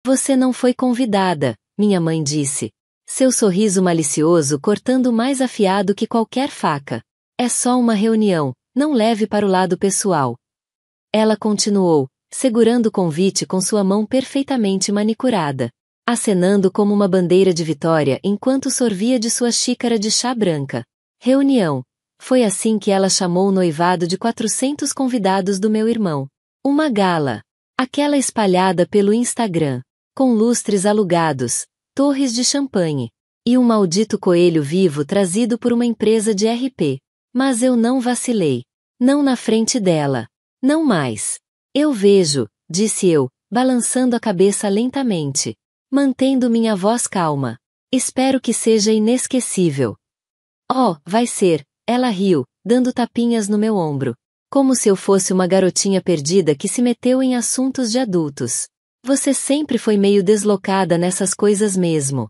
Você não foi convidada, minha mãe disse. Seu sorriso malicioso cortando mais afiado que qualquer faca. É só uma reunião, não leve para o lado pessoal. Ela continuou, segurando o convite com sua mão perfeitamente manicurada, acenando como uma bandeira de vitória enquanto sorvia de sua xícara de chá branca. Reunião. Foi assim que ela chamou o noivado de 400 convidados do meu irmão. Uma gala. Aquela espalhada pelo Instagram, com lustres alugados, torres de champanhe, e um maldito coelho vivo trazido por uma empresa de RP. Mas eu não vacilei. Não na frente dela. Não mais. Eu vejo, disse eu, balançando a cabeça lentamente, mantendo minha voz calma. Espero que seja inesquecível. Oh, vai ser, ela riu, dando tapinhas no meu ombro. Como se eu fosse uma garotinha perdida que se meteu em assuntos de adultos. Você sempre foi meio deslocada nessas coisas mesmo.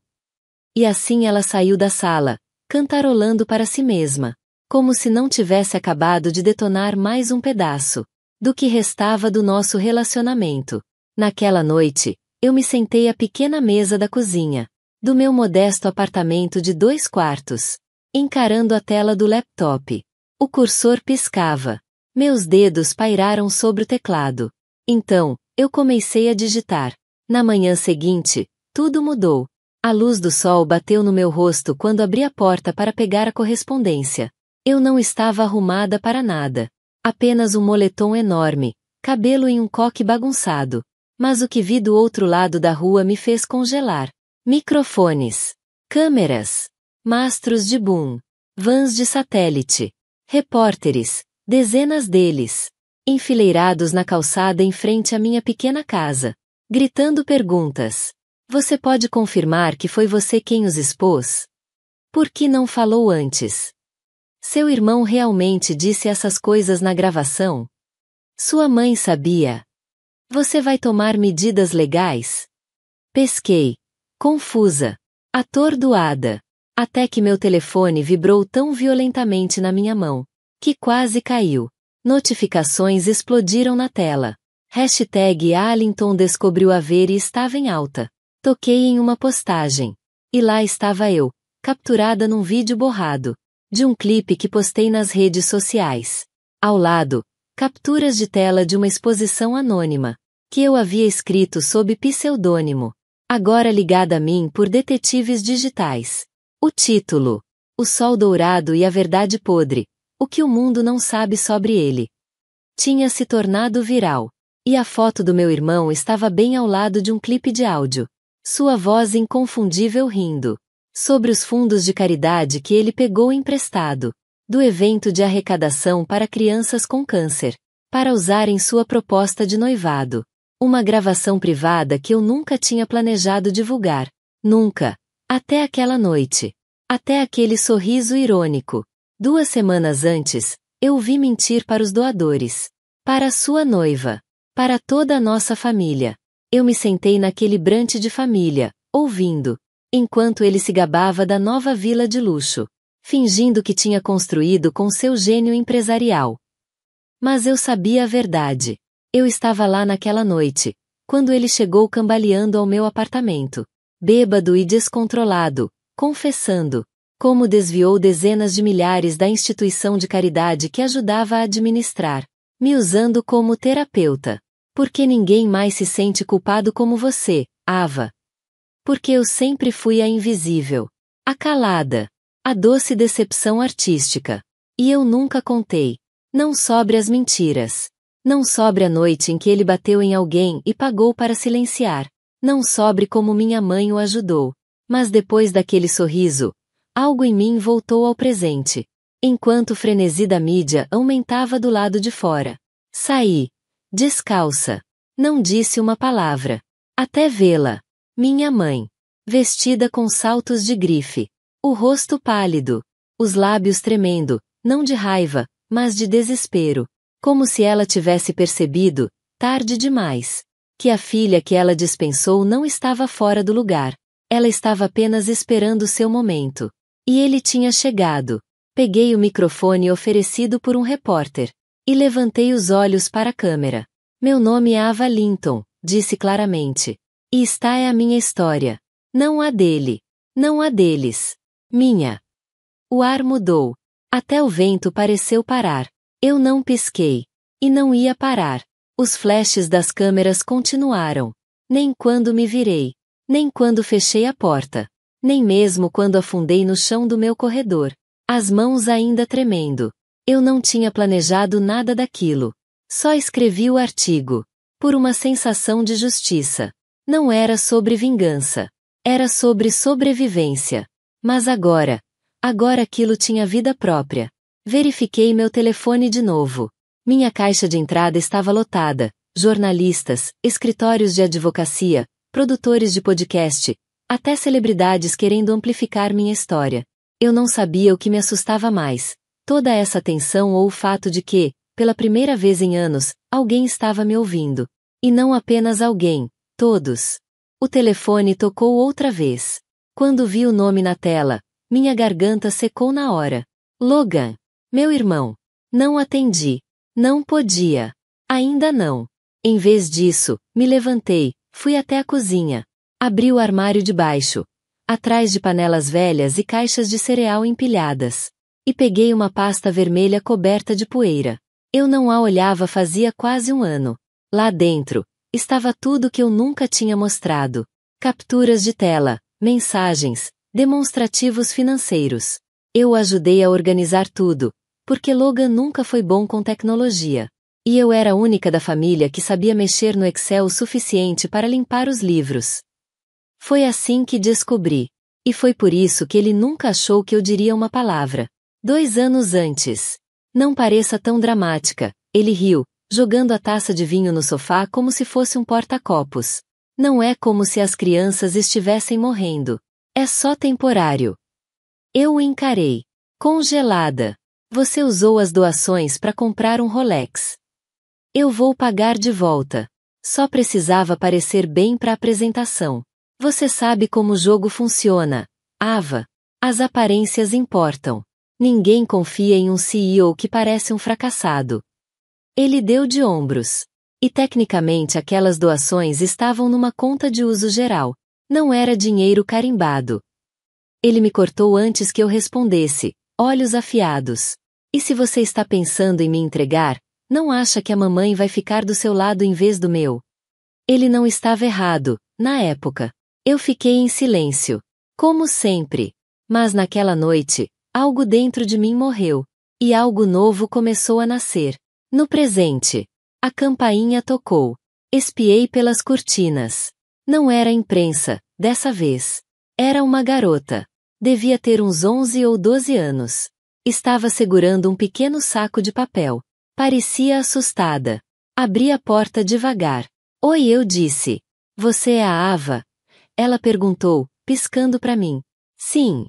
E assim ela saiu da sala, cantarolando para si mesma, como se não tivesse acabado de detonar mais um pedaço do que restava do nosso relacionamento. Naquela noite, eu me sentei à pequena mesa da cozinha, do meu modesto apartamento de 2 quartos, encarando a tela do laptop. O cursor piscava. Meus dedos pairaram sobre o teclado. Então, eu comecei a digitar. Na manhã seguinte, tudo mudou. A luz do sol bateu no meu rosto quando abri a porta para pegar a correspondência. Eu não estava arrumada para nada. Apenas um moletom enorme, cabelo em um coque bagunçado. Mas o que vi do outro lado da rua me fez congelar. Microfones, câmeras, mastros de boom, vans de satélite, repórteres, dezenas deles, enfileirados na calçada em frente à minha pequena casa, gritando perguntas. Você pode confirmar que foi você quem os expôs? Por que não falou antes? Seu irmão realmente disse essas coisas na gravação? Sua mãe sabia? Você vai tomar medidas legais? Pesquei, confusa, atordoada, até que meu telefone vibrou tão violentamente na minha mão, que quase caiu. Notificações explodiram na tela. Hashtag Arlington descobriu haver e estava em alta. Toquei em uma postagem. E lá estava eu, capturada num vídeo borrado, de um clipe que postei nas redes sociais. Ao lado, capturas de tela de uma exposição anônima, que eu havia escrito sob pseudônimo, agora ligada a mim por detetives digitais. O título: O Sol Dourado e a Verdade Podre, o que o mundo não sabe sobre ele. Tinha se tornado viral, e a foto do meu irmão estava bem ao lado de um clipe de áudio. Sua voz inconfundível rindo. Sobre os fundos de caridade que ele pegou emprestado, do evento de arrecadação para crianças com câncer, para usar em sua proposta de noivado. Uma gravação privada que eu nunca tinha planejado divulgar. Nunca. Até aquela noite. Até aquele sorriso irônico. 2 semanas antes, eu vi mentir para os doadores. Para a sua noiva. Para toda a nossa família. Eu me sentei naquele brunch de família, ouvindo, enquanto ele se gabava da nova vila de luxo, fingindo que tinha construído com seu gênio empresarial. Mas eu sabia a verdade. Eu estava lá naquela noite, quando ele chegou cambaleando ao meu apartamento, bêbado e descontrolado, confessando como desviou dezenas de milhares da instituição de caridade que ajudava a administrar, me usando como terapeuta. Porque ninguém mais se sente culpado como você, Ava. Porque eu sempre fui a invisível, a calada, a doce decepção artística. E eu nunca contei. Não sobre as mentiras. Não sobre a noite em que ele bateu em alguém e pagou para silenciar. Não sobre como minha mãe o ajudou. Mas depois daquele sorriso, algo em mim voltou ao presente. Enquanto o frenesi da mídia aumentava do lado de fora. Saí. Descalça. Não disse uma palavra. Até vê-la. Minha mãe. Vestida com saltos de grife. O rosto pálido. Os lábios tremendo, não de raiva, mas de desespero. Como se ela tivesse percebido, tarde demais, que a filha que ela dispensou não estava fora do lugar. Ela estava apenas esperando seu momento. E ele tinha chegado. Peguei o microfone oferecido por um repórter. E levantei os olhos para a câmera. Meu nome é Ava Linton, disse claramente. E esta é a minha história. Não a dele. Não a deles. Minha. O ar mudou. Até o vento pareceu parar. Eu não pisquei. E não ia parar. Os flashes das câmeras continuaram. Nem quando me virei. Nem quando fechei a porta. Nem mesmo quando afundei no chão do meu corredor. As mãos ainda tremendo. Eu não tinha planejado nada daquilo. Só escrevi o artigo. Por uma sensação de justiça. Não era sobre vingança. Era sobre sobrevivência. Mas agora aquilo tinha vida própria. Verifiquei meu telefone de novo. Minha caixa de entrada estava lotada. Jornalistas, escritórios de advocacia, produtores de podcast, até celebridades querendo amplificar minha história. Eu não sabia o que me assustava mais. Toda essa tensão ou o fato de que, pela primeira vez em anos, alguém estava me ouvindo. E não apenas alguém, todos. O telefone tocou outra vez. Quando vi o nome na tela, minha garganta secou na hora. Logan. Meu irmão. Não atendi. Não podia. Ainda não. Em vez disso, me levantei, fui até a cozinha. Abri o armário de baixo, atrás de panelas velhas e caixas de cereal empilhadas. E peguei uma pasta vermelha coberta de poeira. Eu não a olhava fazia quase um ano. Lá dentro, estava tudo que eu nunca tinha mostrado. Capturas de tela, mensagens, demonstrativos financeiros. Eu o ajudei a organizar tudo, porque Logan nunca foi bom com tecnologia. E eu era a única da família que sabia mexer no Excel o suficiente para limpar os livros. Foi assim que descobri. E foi por isso que ele nunca achou que eu diria uma palavra. 2 anos antes. Não pareça tão dramática, ele riu, jogando a taça de vinho no sofá como se fosse um porta-copos. Não é como se as crianças estivessem morrendo. É só temporário. Eu o encarei. Congelada. Você usou as doações para comprar um Rolex. Eu vou pagar de volta. Só precisava parecer bem para a apresentação. Você sabe como o jogo funciona, Ava. As aparências importam. Ninguém confia em um CEO que parece um fracassado. Ele deu de ombros. E tecnicamente aquelas doações estavam numa conta de uso geral. Não era dinheiro carimbado. Ele me cortou antes que eu respondesse, olhos afiados. E se você está pensando em me entregar, não acha que a mamãe vai ficar do seu lado em vez do meu? Ele não estava errado, na época. Eu fiquei em silêncio. Como sempre. Mas naquela noite, algo dentro de mim morreu. E algo novo começou a nascer. No presente. A campainha tocou. Espiei pelas cortinas. Não era a imprensa, dessa vez. Era uma garota. Devia ter uns 11 ou 12 anos. Estava segurando um pequeno saco de papel. Parecia assustada. Abri a porta devagar. Oi, eu disse. Você é a Ava? Ela perguntou, piscando para mim. Sim.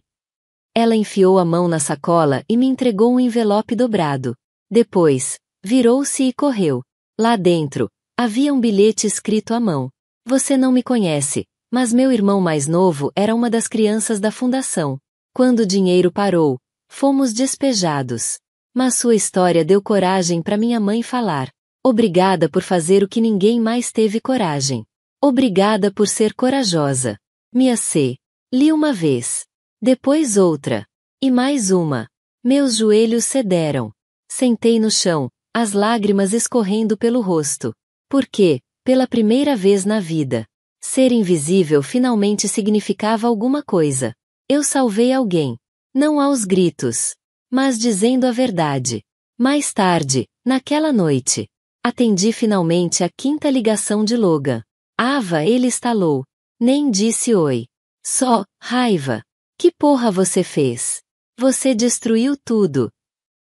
Ela enfiou a mão na sacola e me entregou um envelope dobrado. Depois, virou-se e correu. Lá dentro, havia um bilhete escrito à mão. Você não me conhece, mas meu irmão mais novo era uma das crianças da fundação. Quando o dinheiro parou, fomos despejados. Mas sua história deu coragem para minha mãe falar. Obrigada por fazer o que ninguém mais teve coragem. Obrigada por ser corajosa. Mia C. Li uma vez. Depois outra. E mais uma. Meus joelhos cederam. Sentei no chão, as lágrimas escorrendo pelo rosto. Porque, pela primeira vez na vida, ser invisível finalmente significava alguma coisa. Eu salvei alguém. Não aos gritos. Mas dizendo a verdade. Mais tarde, naquela noite, atendi finalmente a 5ª ligação de Logan. Ava, ele estalou. Nem disse oi. Só, raiva. Que porra você fez? Você destruiu tudo.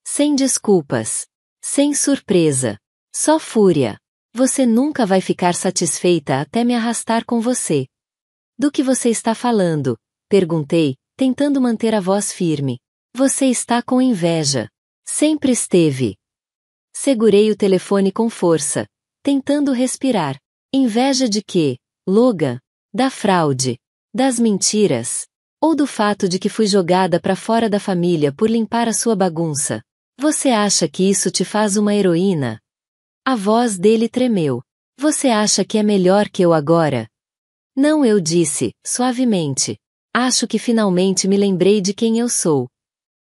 Sem desculpas. Sem surpresa. Só fúria. Você nunca vai ficar satisfeita até me arrastar com você. Do que você está falando? Perguntei, tentando manter a voz firme. Você está com inveja. Sempre esteve. Segurei o telefone com força, tentando respirar. Inveja de quê, Logan? Da fraude? Das mentiras? Ou do fato de que fui jogada para fora da família por limpar a sua bagunça? Você acha que isso te faz uma heroína? A voz dele tremeu. Você acha que é melhor que eu agora? Não, eu disse, suavemente. Acho que finalmente me lembrei de quem eu sou.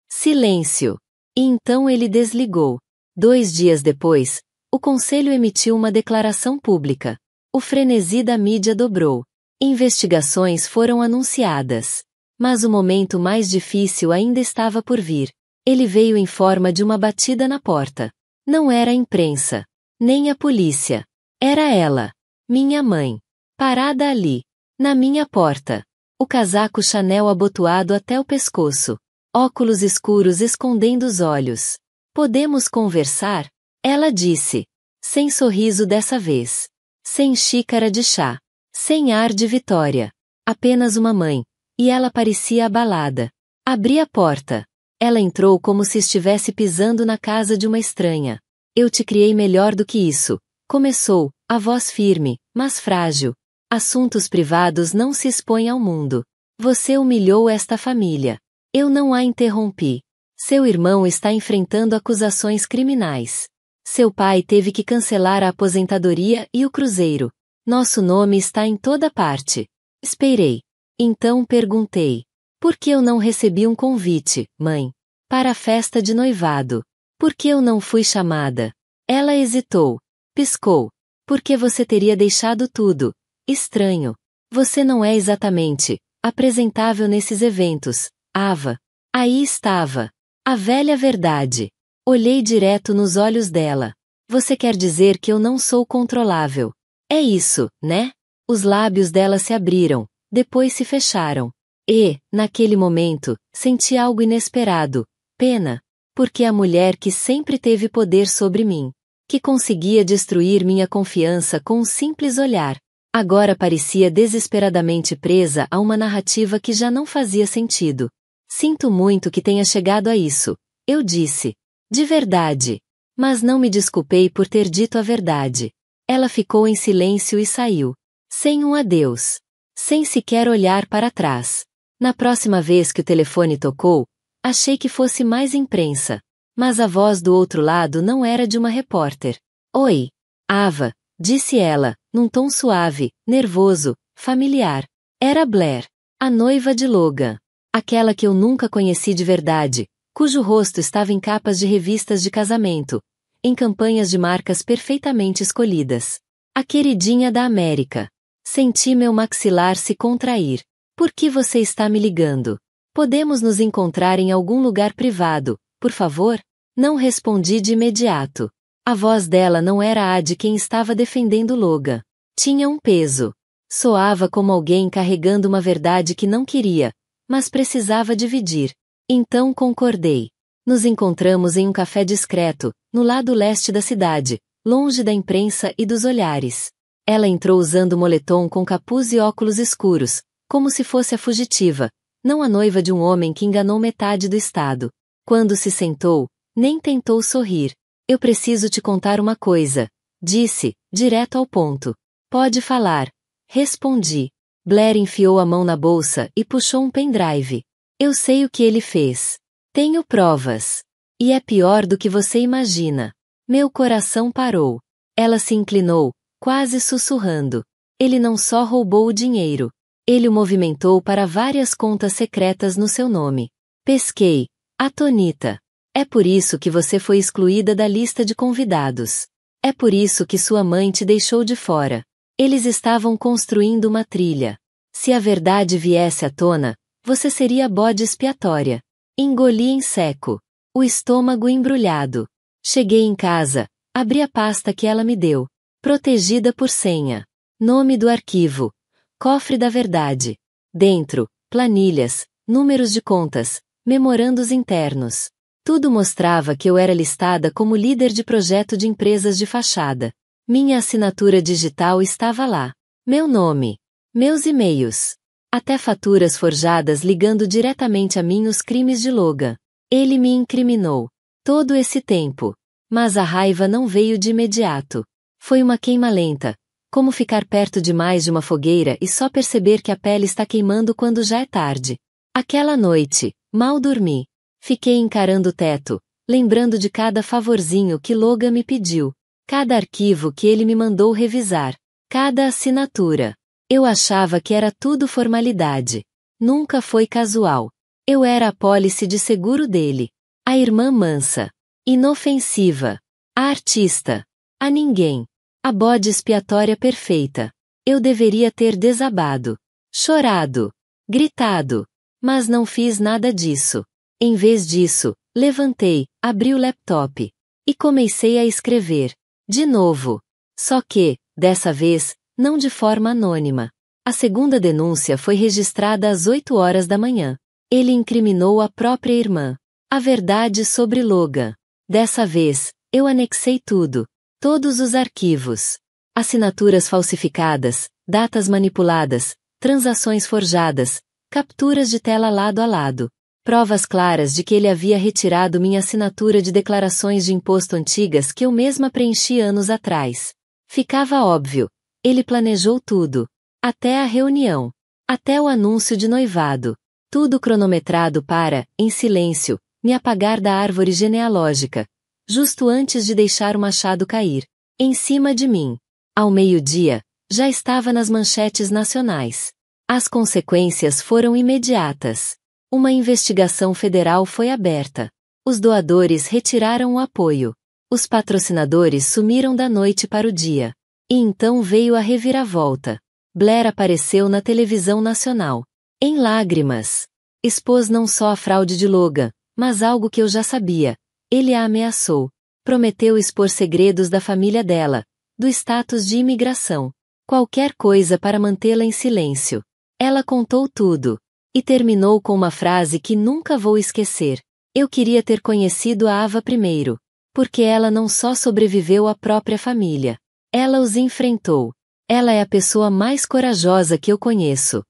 Silêncio. E então ele desligou. 2 dias depois, o conselho emitiu uma declaração pública. O frenesi da mídia dobrou. Investigações foram anunciadas. Mas o momento mais difícil ainda estava por vir. Ele veio em forma de uma batida na porta. Não era a imprensa, nem a polícia. Era ela, minha mãe, parada ali, na minha porta. O casaco Chanel abotoado até o pescoço. Óculos escuros escondendo os olhos. Podemos conversar? Ela disse. Sem sorriso dessa vez. Sem xícara de chá. Sem ar de vitória. Apenas uma mãe. E ela parecia abalada. Abri a porta. Ela entrou como se estivesse pisando na casa de uma estranha. Eu te criei melhor do que isso. Começou, a voz firme, mas frágil. Assuntos privados não se expõem ao mundo. Você humilhou esta família. Eu não a interrompi. Seu irmão está enfrentando acusações criminais. Seu pai teve que cancelar a aposentadoria e o cruzeiro. Nosso nome está em toda parte. Esperei. Então perguntei. Por que eu não recebi um convite, mãe? Para a festa de noivado. Por que eu não fui chamada? Ela hesitou. Piscou. Por que você teria deixado tudo? Estranho. Você não é exatamente apresentável nesses eventos, Ava. Aí estava. A velha verdade. Olhei direto nos olhos dela. Você quer dizer que eu não sou controlável? É isso, né? Os lábios dela se abriram, depois se fecharam. E, naquele momento, senti algo inesperado. Pena. Porque a mulher que sempre teve poder sobre mim, que conseguia destruir minha confiança com um simples olhar, agora parecia desesperadamente presa a uma narrativa que já não fazia sentido. Sinto muito que tenha chegado a isso, eu disse. De verdade. Mas não me desculpei por ter dito a verdade. Ela ficou em silêncio e saiu. Sem um adeus. Sem sequer olhar para trás. Na próxima vez que o telefone tocou, achei que fosse mais imprensa. Mas a voz do outro lado não era de uma repórter. Oi, Ava, disse ela, num tom suave, nervoso, familiar. Era Blair, a noiva de Logan. Aquela que eu nunca conheci de verdade, cujo rosto estava em capas de revistas de casamento, em campanhas de marcas perfeitamente escolhidas. A queridinha da América. Senti meu maxilar se contrair. Por que você está me ligando? Podemos nos encontrar em algum lugar privado, por favor? Não respondi de imediato. A voz dela não era a de quem estava defendendo Logan. Tinha um peso. Soava como alguém carregando uma verdade que não queria, mas precisava dividir. Então concordei. Nos encontramos em um café discreto, no lado leste da cidade, longe da imprensa e dos olhares. Ela entrou usando moletom com capuz e óculos escuros, como se fosse a fugitiva, não a noiva de um homem que enganou metade do estado. Quando se sentou, nem tentou sorrir. Eu preciso te contar uma coisa, disse, direto ao ponto. Pode falar. Respondi. Blair enfiou a mão na bolsa e puxou um pendrive. Eu sei o que ele fez. Tenho provas. E é pior do que você imagina. Meu coração parou. Ela se inclinou, quase sussurrando. Ele não só roubou o dinheiro. Ele o movimentou para várias contas secretas no seu nome. Pesquei, atonita. É por isso que você foi excluída da lista de convidados. É por isso que sua mãe te deixou de fora. Eles estavam construindo uma trilha. Se a verdade viesse à tona, você seria bode expiatória. Engoli em seco. O estômago embrulhado. Cheguei em casa, abri a pasta que ela me deu. Protegida por senha. Nome do arquivo. Cofre da verdade. Dentro, planilhas, números de contas, memorandos internos. Tudo mostrava que eu era listada como líder de projeto de empresas de fachada. Minha assinatura digital estava lá. Meu nome. Meus e-mails. Até faturas forjadas ligando diretamente a mim os crimes de Logan. Ele me incriminou. Todo esse tempo. Mas a raiva não veio de imediato. Foi uma queima lenta. Como ficar perto demais de uma fogueira e só perceber que a pele está queimando quando já é tarde. Aquela noite, mal dormi. Fiquei encarando o teto, lembrando de cada favorzinho que Logan me pediu, cada arquivo que ele me mandou revisar, cada assinatura. Eu achava que era tudo formalidade. Nunca foi casual. Eu era a apólice de seguro dele. A irmã mansa. Inofensiva. A artista. A ninguém. A bode expiatória perfeita. Eu deveria ter desabado. Chorado. Gritado. Mas não fiz nada disso. Em vez disso, levantei, abri o laptop. E comecei a escrever. De novo. Só que, dessa vez, não de forma anônima. A segunda denúncia foi registrada às 8 horas da manhã. Ele incriminou a própria irmã. A verdade sobre Logan. Dessa vez, eu anexei tudo. Todos os arquivos. Assinaturas falsificadas, datas manipuladas, transações forjadas, capturas de tela lado a lado. Provas claras de que ele havia retirado minha assinatura de declarações de imposto antigas que eu mesma preenchi anos atrás. Ficava óbvio. Ele planejou tudo. Até a reunião. Até o anúncio de noivado. Tudo cronometrado para, em silêncio, me apagar da árvore genealógica. Justo antes de deixar o machado cair. Em cima de mim. Ao meio-dia, já estava nas manchetes nacionais. As consequências foram imediatas. Uma investigação federal foi aberta. Os doadores retiraram o apoio. Os patrocinadores sumiram da noite para o dia. E então veio a reviravolta. Blair apareceu na televisão nacional. Em lágrimas. Expôs não só a fraude de Logan, mas algo que eu já sabia. Ele a ameaçou. Prometeu expor segredos da família dela, do status de imigração. Qualquer coisa para mantê-la em silêncio. Ela contou tudo. E terminou com uma frase que nunca vou esquecer. Eu queria ter conhecido a Ava primeiro. Porque ela não só sobreviveu à própria família. Ela os enfrentou. Ela é a pessoa mais corajosa que eu conheço.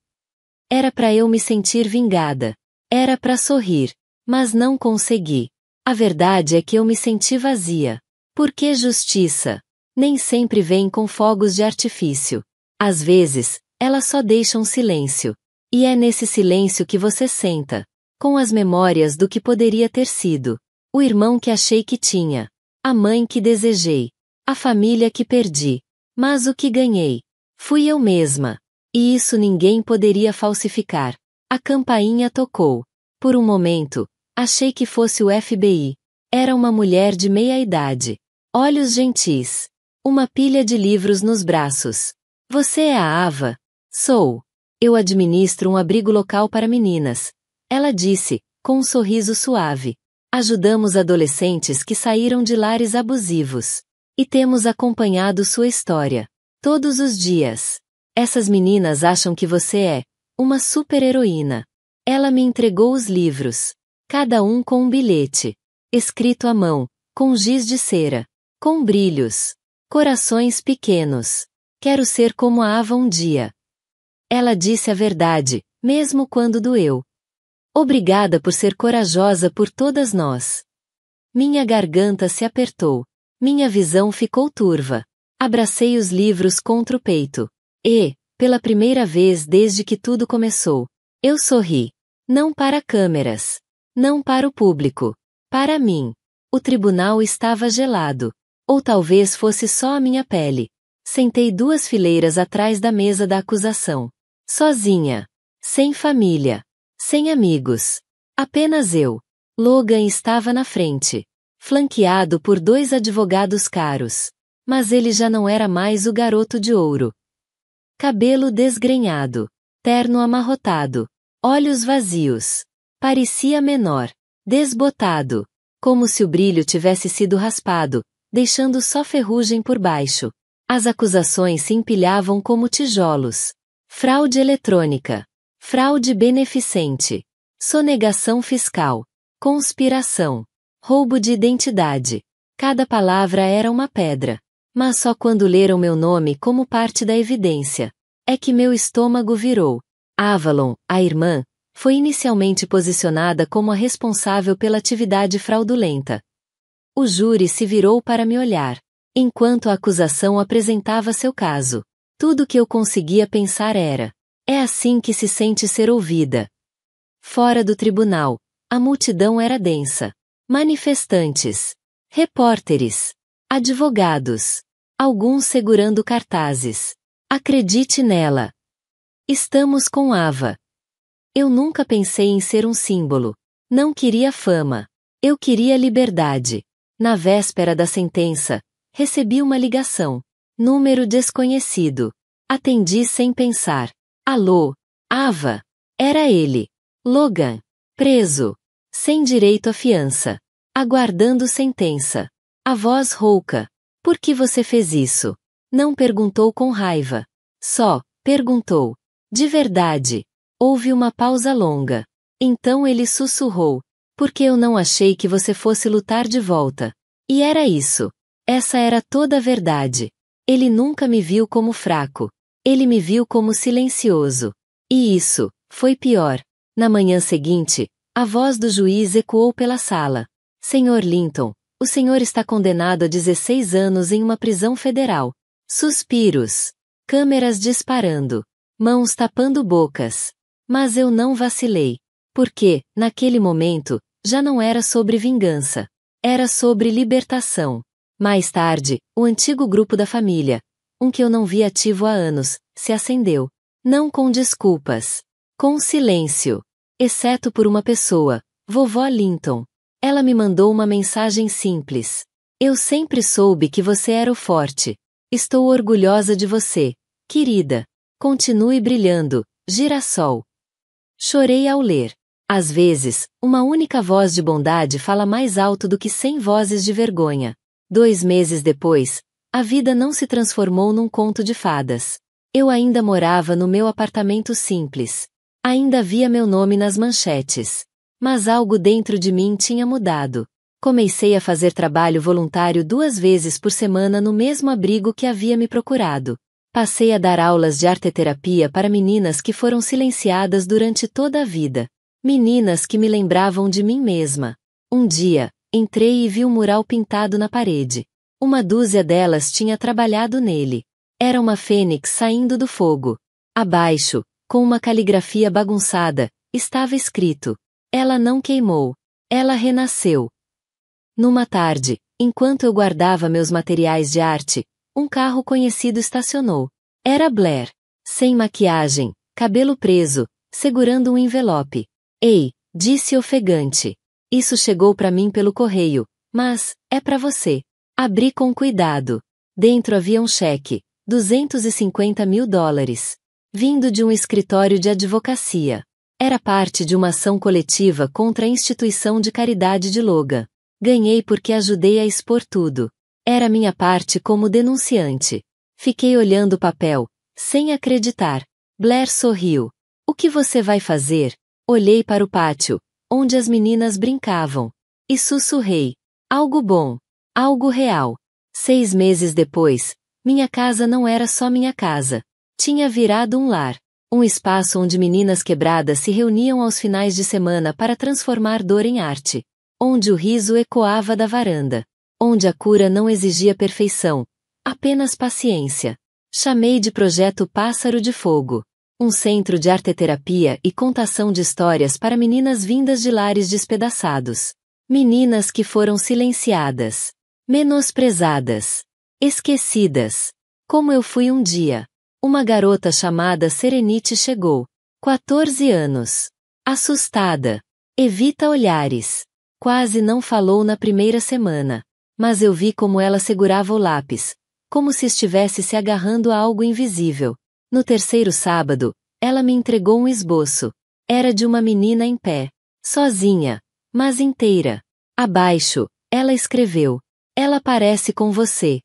Era para eu me sentir vingada. Era para sorrir. Mas não consegui. A verdade é que eu me senti vazia. Por que justiça? Nem sempre vem com fogos de artifício. Às vezes, ela só deixa um silêncio. E é nesse silêncio que você senta. Com as memórias do que poderia ter sido. O irmão que achei que tinha. A mãe que desejei. A família que perdi. Mas o que ganhei? Fui eu mesma. E isso ninguém poderia falsificar. A campainha tocou. Por um momento, achei que fosse o FBI. Era uma mulher de meia-idade. Olhos gentis. Uma pilha de livros nos braços. Você é a Ava? Sou. Eu administro um abrigo local para meninas. Ela disse, com um sorriso suave. Ajudamos adolescentes que saíram de lares abusivos. E temos acompanhado sua história. Todos os dias. Essas meninas acham que você é uma super-heroína. Ela me entregou os livros. Cada um com um bilhete. Escrito à mão, com giz de cera. Com brilhos. Corações pequenos. Quero ser como a Ava um dia. Ela disse a verdade, mesmo quando doeu. Obrigada por ser corajosa por todas nós. Minha garganta se apertou. Minha visão ficou turva. Abracei os livros contra o peito. E, pela primeira vez desde que tudo começou, eu sorri. Não para câmeras. Não para o público. Para mim. O tribunal estava gelado. Ou talvez fosse só a minha pele. Sentei 2 fileiras atrás da mesa da acusação. Sozinha. Sem família. Sem amigos. Apenas eu. Logan estava na frente. Flanqueado por 2 advogados caros. Mas ele já não era mais o garoto de ouro. Cabelo desgrenhado. Terno amarrotado. Olhos vazios. Parecia menor. Desbotado. Como se o brilho tivesse sido raspado, deixando só ferrugem por baixo. As acusações se empilhavam como tijolos. Fraude eletrônica. Fraude beneficente. Sonegação fiscal. Conspiração. Roubo de identidade. Cada palavra era uma pedra. Mas só quando leram meu nome como parte da evidência. É que meu estômago virou. Avalon, a irmã, foi inicialmente posicionada como a responsável pela atividade fraudulenta. O júri se virou para me olhar. Enquanto a acusação apresentava seu caso. Tudo que eu conseguia pensar era: é assim que se sente ser ouvida. Fora do tribunal, a multidão era densa. Manifestantes. Repórteres. Advogados. Alguns segurando cartazes. Acredite nela. Estamos com Ava. Eu nunca pensei em ser um símbolo. Não queria fama. Eu queria liberdade. Na véspera da sentença, recebi uma ligação. Número desconhecido. Atendi sem pensar. Alô? Ava? Era ele. Logan. Preso. Sem direito à fiança. Aguardando sentença. A voz rouca. Por que você fez isso? Não perguntou com raiva. Só, perguntou. De verdade. Houve uma pausa longa. Então ele sussurrou. Porque eu não achei que você fosse lutar de volta. E era isso. Essa era toda a verdade. Ele nunca me viu como fraco. Ele me viu como silencioso. E isso, foi pior. Na manhã seguinte, a voz do juiz ecoou pela sala. Senhor Linton, o senhor está condenado a 16 anos em uma prisão federal. Suspiros. Câmeras disparando. Mãos tapando bocas. Mas eu não vacilei. Porque, naquele momento, já não era sobre vingança. Era sobre libertação. Mais tarde, o antigo grupo da família, um que eu não via ativo há anos, se acendeu. Não com desculpas. Com silêncio. Exceto por uma pessoa, vovó Linton. Ela me mandou uma mensagem simples. Eu sempre soube que você era o forte. Estou orgulhosa de você, querida. Continue brilhando, girassol. Chorei ao ler. Às vezes, uma única voz de bondade fala mais alto do que 100 vozes de vergonha. 2 meses depois, a vida não se transformou num conto de fadas. Eu ainda morava no meu apartamento simples. Ainda via meu nome nas manchetes. Mas algo dentro de mim tinha mudado. Comecei a fazer trabalho voluntário 2 vezes por semana no mesmo abrigo que havia me procurado. Passei a dar aulas de arteterapia para meninas que foram silenciadas durante toda a vida. Meninas que me lembravam de mim mesma. Um dia, entrei e vi um mural pintado na parede. Uma dúzia delas tinha trabalhado nele. Era uma fênix saindo do fogo. Abaixo, com uma caligrafia bagunçada, estava escrito: ela não queimou. Ela renasceu. Numa tarde, enquanto eu guardava meus materiais de arte, um carro conhecido estacionou. Era Blair. Sem maquiagem, cabelo preso, segurando um envelope. Ei, disse ofegante. Isso chegou para mim pelo correio, mas, é para você. Abri com cuidado. Dentro havia um cheque, $250.000. Vindo de um escritório de advocacia. Era parte de uma ação coletiva contra a instituição de caridade de Logan. Ganhei porque ajudei a expor tudo. Era minha parte como denunciante. Fiquei olhando o papel, sem acreditar. Blair sorriu. O que você vai fazer? Olhei para o pátio, onde as meninas brincavam. E sussurrei. Algo bom. Algo real. 6 meses depois, minha casa não era só minha casa. Tinha virado um lar. Um espaço onde meninas quebradas se reuniam aos finais de semana para transformar dor em arte. Onde o riso ecoava da varanda. Onde a cura não exigia perfeição, apenas paciência. Chamei de Projeto Pássaro de Fogo. Um centro de arteterapia e contação de histórias para meninas vindas de lares despedaçados. Meninas que foram silenciadas, menosprezadas, esquecidas. Como eu fui um dia. Uma garota chamada Serenity chegou. 14 anos. Assustada. Evita olhares. Quase não falou na primeira semana. Mas eu vi como ela segurava o lápis. Como se estivesse se agarrando a algo invisível. No terceiro sábado, ela me entregou um esboço. Era de uma menina em pé. Sozinha. Mas inteira. Abaixo, ela escreveu. Ela parece com você.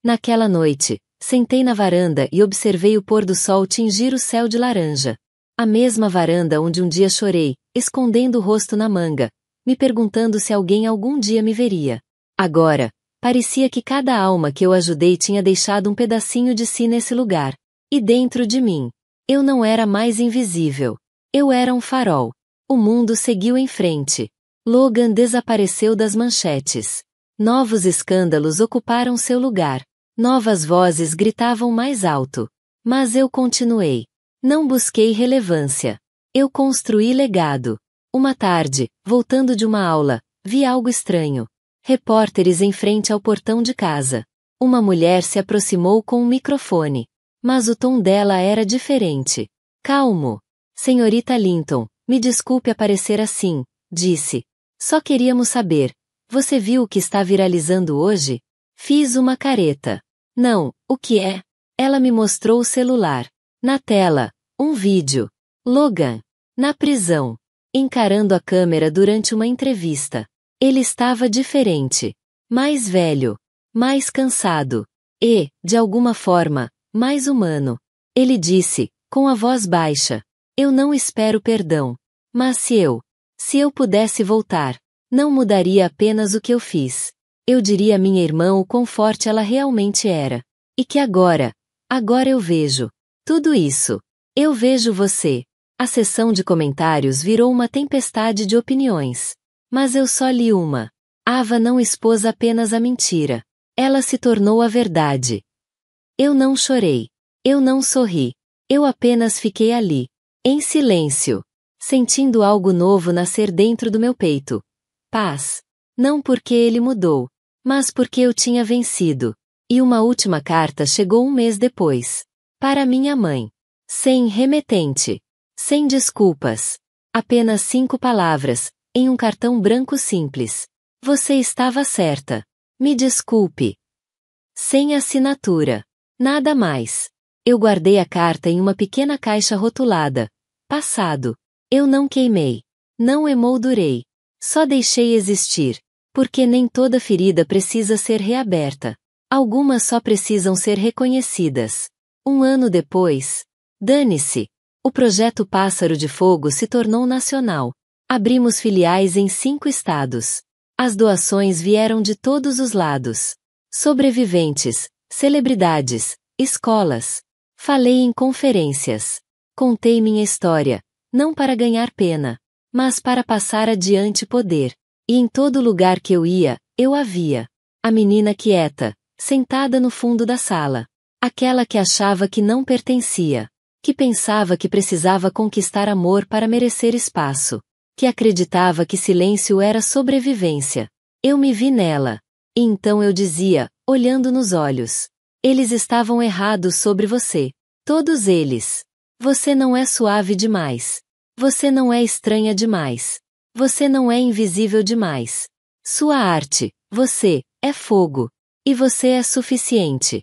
Naquela noite, sentei na varanda e observei o pôr do sol tingir o céu de laranja. A mesma varanda onde um dia chorei, escondendo o rosto na manga, me perguntando se alguém algum dia me veria. Agora, parecia que cada alma que eu ajudei tinha deixado um pedacinho de si nesse lugar. E dentro de mim, eu não era mais invisível. Eu era um farol. O mundo seguiu em frente. Logan desapareceu das manchetes. Novos escândalos ocuparam seu lugar. Novas vozes gritavam mais alto. Mas eu continuei. Não busquei relevância. Eu construí legado. Uma tarde, voltando de uma aula, vi algo estranho. Repórteres em frente ao portão de casa. Uma mulher se aproximou com um microfone. Mas o tom dela era diferente. Calmo. Senhorita Linton, me desculpe aparecer assim, disse. Só queríamos saber. Você viu o que está viralizando hoje? Fiz uma careta. Não, o que é? Ela me mostrou o celular. Na tela, um vídeo. Logan. Na prisão. Encarando a câmera durante uma entrevista. Ele estava diferente. Mais velho. Mais cansado. E, de alguma forma, mais humano. Ele disse, com a voz baixa. Eu não espero perdão. Mas se eu pudesse voltar, não mudaria apenas o que eu fiz. Eu diria a minha irmã o quão forte ela realmente era. E que agora eu vejo. Tudo isso. Eu vejo você. A sessão de comentários virou uma tempestade de opiniões. Mas eu só li uma. Ava não expôs apenas a mentira. Ela se tornou a verdade. Eu não chorei. Eu não sorri. Eu apenas fiquei ali. Em silêncio. Sentindo algo novo nascer dentro do meu peito. Paz. Não porque ele mudou. Mas porque eu tinha vencido. E uma última carta chegou um mês depois. Para minha mãe. Sem remetente. Sem desculpas. Apenas 5 palavras, em um cartão branco simples. Você estava certa. Me desculpe. Sem assinatura. Nada mais. Eu guardei a carta em uma pequena caixa rotulada. Passado. Eu não queimei. Não emoldurei. Só deixei existir. Porque nem toda ferida precisa ser reaberta. Algumas só precisam ser reconhecidas. 1 ano depois. Dane-se. O projeto Pássaro de Fogo se tornou nacional. Abrimos filiais em 5 estados. As doações vieram de todos os lados. Sobreviventes, celebridades, escolas. Falei em conferências. Contei minha história, não para ganhar pena, mas para passar adiante poder. E em todo lugar que eu ia, eu a via. A menina quieta, sentada no fundo da sala. Aquela que achava que não pertencia. Que pensava que precisava conquistar amor para merecer espaço. Que acreditava que silêncio era sobrevivência. Eu me vi nela. E então eu dizia, olhando nos olhos. Eles estavam errados sobre você. Todos eles. Você não é suave demais. Você não é estranha demais. Você não é invisível demais. Sua arte, você, é fogo. E você é suficiente.